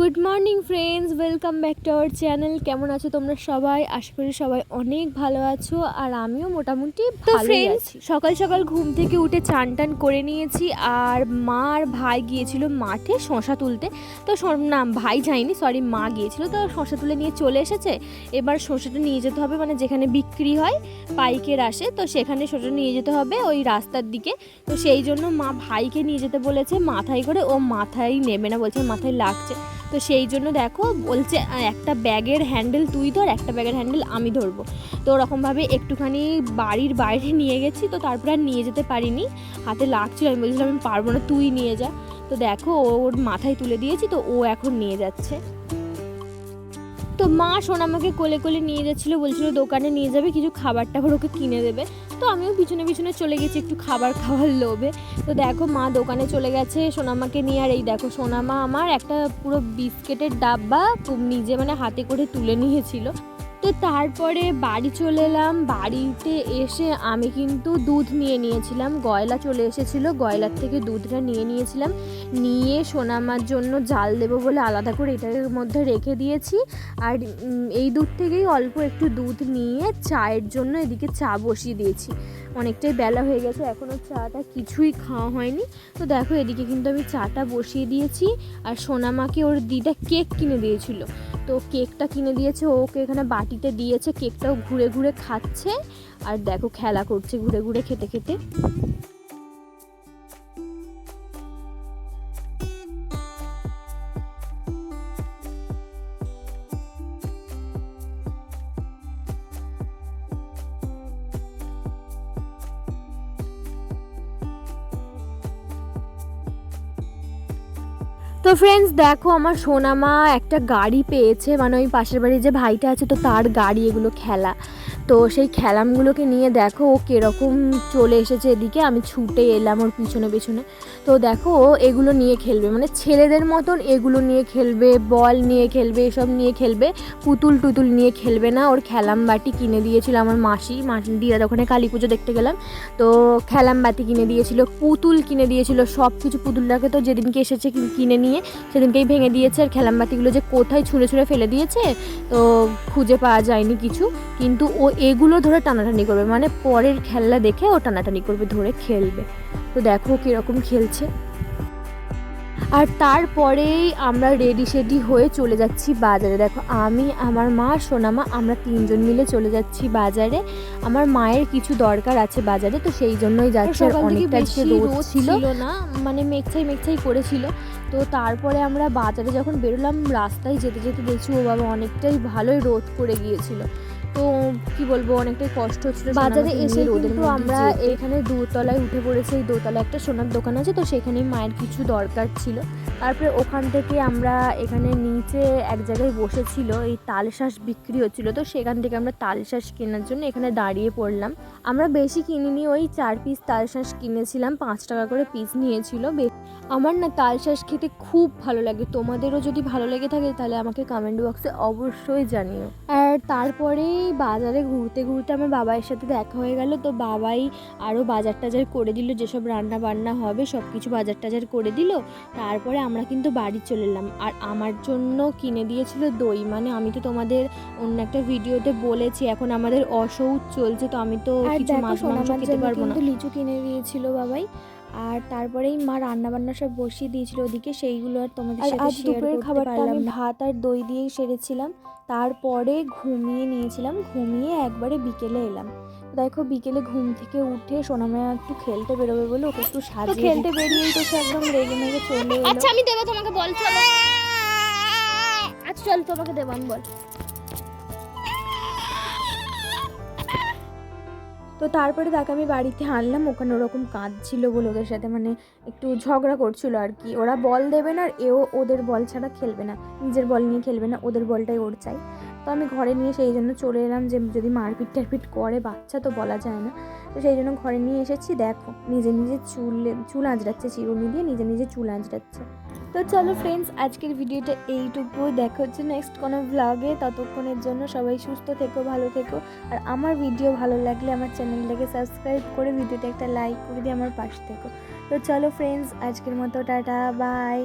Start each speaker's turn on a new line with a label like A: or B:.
A: Good morning friends, welcome back to our channel. কেমন আছো তোমরা সবাই? আশা করি সবাই অনেক ভালো আছো, আর আমিও মোটামুটি ভালোই আছি। সকাল সকাল ঘুম থেকে উঠে চান টান করে নিয়েছি, আর মা আর ভাই গিয়েছিল মাঠে শশা তুলতে। তো না, ভাই যায়নি, সরি, মা গিয়েছিল। তো শশা তুলে নিয়ে চলে এসেছে। এবার শশাটা নিয়ে যেতে হবে, মানে যেখানে বিক্রি হয়, পাইকের আসে, তো সেখানে শশাটা নিয়ে যেতে হবে ওই রাস্তার দিকে। তো সেই জন্য মা ভাইকে নিয়ে যেতে বলেছে মাথায় করে, ও মাথায় নেবে না, বলছে মাথায় লাগছে। তো সেই জন্য দেখো বলছে একটা ব্যাগের হ্যান্ডেল তুই ধর, একটা ব্যাগের হ্যান্ডেল আমি ধরবো। তো ওরকমভাবে একটুখানি বাড়ির বাইরে নিয়ে গেছি। তো তারপরে আর নিয়ে যেতে পারিনি, হাতে লাগছিল। আমি বলছিলাম আমি পারবো না, তুই নিয়ে যা। তো দেখো ওর মাথায় তুলে দিয়েছি, তো ও এখন নিয়ে যাচ্ছে। তো মা সোনামাকে কোলে কোলে নিয়ে যাচ্ছিলো, বলছিল দোকানে নিয়ে যাবে, কিছু খাবার টাবার ওকে কিনে দেবে। তো আমিও পিছনে পিছনে চলে গেছি একটু খাবার খাওয়ার লোভে। তো দেখো মা দোকানে চলে গেছে সোনামাকে নিয়ে। আর এই দেখো সোনামা আমার একটা পুরো বিস্কিটের ডাব্বা নিজে মানে হাতে করে তুলে নিয়েছিল। তো তারপরে বাড়ি চলে এলাম। বাড়িতে এসে আমি কিন্তু দুধ নিয়েছিলাম, গয়লা চলে এসেছিলো, গয়লার থেকে দুধটা নিয়েছিলাম। নিয়ে সোনামার জন্য জাল দেবো বলে আলাদা করে এটার মধ্যে রেখে দিয়েছি। আর এই দুধ থেকেই অল্প একটু দুধ নিয়ে চায়ের জন্য এদিকে চা বসিয়ে দিয়েছি। অনেকটাই বেলা হয়ে গেছে, এখনও চাটা কিছুই খাওয়া হয়নি। তো দেখো এদিকে কিন্তু আমি চাটা বসিয়ে দিয়েছি। আর সোনামাকে ওর দিদা কেক কিনে দিয়েছিল, তো কেকটা কিনে দিয়েছে, ওকে এখানে বাটিতে দিয়েছে, কেকটাও ঘুরে ঘুরে খাচ্ছে। আর দেখো খেলা করছে ঘুরে ঘুরে খেতে খেতে। তো ফ্রেন্ডস দেখো আমার সোনামা একটা গাড়ি পেয়েছে, মানে ওই পাশের বাড়ির যে ভাইটা আছে, তো তার গাড়ি এগুলো খেলা। তো সেই খেলামগুলোকে নিয়ে দেখো ও কীরকম চলে এসেছে এদিকে। আমি ছুটে এলাম ওর পিছনে পিছনে। তো দেখো ও এগুলো নিয়ে খেলবে, মানে ছেলেদের মতন এগুলো নিয়ে খেলবে, বল নিয়ে খেলবে, এসব নিয়ে খেলবে। পুতুল টুতুল নিয়ে খেলবে না। ওর খেলাম বাটি কিনে দিয়েছিল আমার মাসি দিয়ে, ওখানে কালী পুজো দেখতে গেলাম। তো খেলাম বাটি কিনে দিয়েছিল, পুতুল কিনে দিয়েছিল, সব কিছু। পুতুলটাকে তো যেদিনকে এসেছে কিনে নিয়ে সেদিনকেই ভেঙে দিয়েছে। আর খেলাম বাটিগুলো যে কোথায় ছুঁড়ে ছুঁড়ে ফেলে দিয়েছে, তো খুঁজে পাওয়া যায়নি কিছু। কিন্তু ও এগুলো ধরে টানাটানি করবে, মানে পরের খেলনা দেখে ও টানাটানি করবে, ধরে খেলবে। তো দেখো কীরকম খেলছে। আর তারপরেই আমরা রেডি সেডি হয়ে চলে যাচ্ছি বাজারে। দেখো আমি, আমার মা, সোনামা, আমরা তিনজন মিলে চলে যাচ্ছি বাজারে। আমার মায়ের কিছু দরকার আছে বাজারে, তো সেই জন্যই যাচ্ছি। অনেকটা রোদ ছিল না, মানে মেঘছাই করেছিল। তো তারপরে আমরা বাজারে যখন বেরোলাম, রাস্তায় যেতে যেতে দেখছি ও বাবা অনেকটাই ভালোই রোদ করে গিয়েছিল। তো কি বলবো, অনেকটাই কষ্ট হচ্ছিল বাজারে এসে। কিন্তু আমরা এখানে দোতলায় উঠে পড়েছি। এই দোতলায় একটা সোনার দোকান আছে, তো সেখানেই মায়ের কিছু দরকার ছিল। তারপরে ওখান থেকে আমরা এখানে নিচে এক জায়গায় বসেছিল, এই তালশাঁস বিক্রি হচ্ছিল, তো সেখান থেকে আমরা তালশাঁস কেনার জন্য এখানে দাঁড়িয়ে পড়লাম। আমরা বেশি কিনিনি, ওই 4 পিস তালশাঁস কিনেছিলাম, 5 টাকা করে পিস নিয়েছিল। আমার না তালশাঁস খেতে খুব ভালো লাগে। তোমাদেরও যদি ভালো লেগে থাকে তাহলে আমাকে কমেন্ট বক্সে অবশ্যই জানিও। আর তারপরেই বাজারে ঘুরতে ঘুরতে আমার বাবার সাথে দেখা হয়ে গেল। তো বাবাই আরও বাজার টাজার করে দিল, যেসব রান্না বান্না হবে সব কিছু বাজার টাজার করে দিল। তারপরে আমরা কিন্তু বাড়ি চলে এলাম। আর আমার জন্য কিনে দিয়েছিল দই, মানে আমি তো তোমাদের অন্য একটা ভিডিওতে বলেছি এখন আমাদের অসৌচ চলছে, তো আমি তো কিছু মাছ মাংস খেতে পারবো না। লিচু কিনে দিয়েছিল বাবাই। আর তারপরেই মা রান্নাবান্না সব বসিয়ে দিয়েছিল ওদিকে, সেইগুলো আর তোমাদের সাথে শেয়ার করতে পারলাম না। ভাত আর দই দিয়েই সেরেছিলাম। তারপরে ঘুমিয়ে নিয়েছিলাম, ঘুমিয়ে একবারে বিকেলে এলাম। দেখো বিকেলে ঘুম থেকে উঠে সোনামা একটু খেলতে বেরোবে বলে ওকে একটু সাজিয়ে, খেলতে বেরিয়েই তো সে একদম রেগে মেগে চলে এলো। আচ্ছা আমি দেবো তোমাকে, বল চলো। আচ্ছা চল তোমাকে দেবো, আমি বল। তো তারপরে তাকে আমি বাড়িতে আনলাম। ওখানে ওরকম কাঁদছিল বলে ওদের সাথে মানে একটু ঝগড়া করছিল আর কি। ওরা বল দেবে না, আর এও ওদের বল ছাড়া খেলবে না, নিজের বল নিয়ে খেলবে না, ওদের বলটাই ওর চাই। তো আমি ঘরে নিয়ে সেই জন্য চলে এলাম, যে যদি মারপিট টারপিট করে বাচ্চা তো বলা যায় না। তো সেই জন্য ঘরে নিয়ে এসেছি। দেখো নিজে নিজে চুল আঁচড়াচ্ছে, চিরুনি দিয়ে নিজে নিজে চুল আঁচড়াচ্ছে। তো চলো ফ্রেন্ডস, আজকের ভিডিওটা এইটুকু। দেখা হচ্ছে নেক্সট কোনো ব্লগে। ততক্ষণের জন্য সবাই সুস্থ থেকো, ভালো থেকো। আর আমার ভিডিও ভালো লাগলে আমার চ্যানেলটাকে সাবস্ক্রাইব করে ভিডিওটা একটা লাইক করে দিয়ে আমার পাশে থেকো। তো চলো ফ্রেন্ডস, আজকের মতো টাটা, বাই।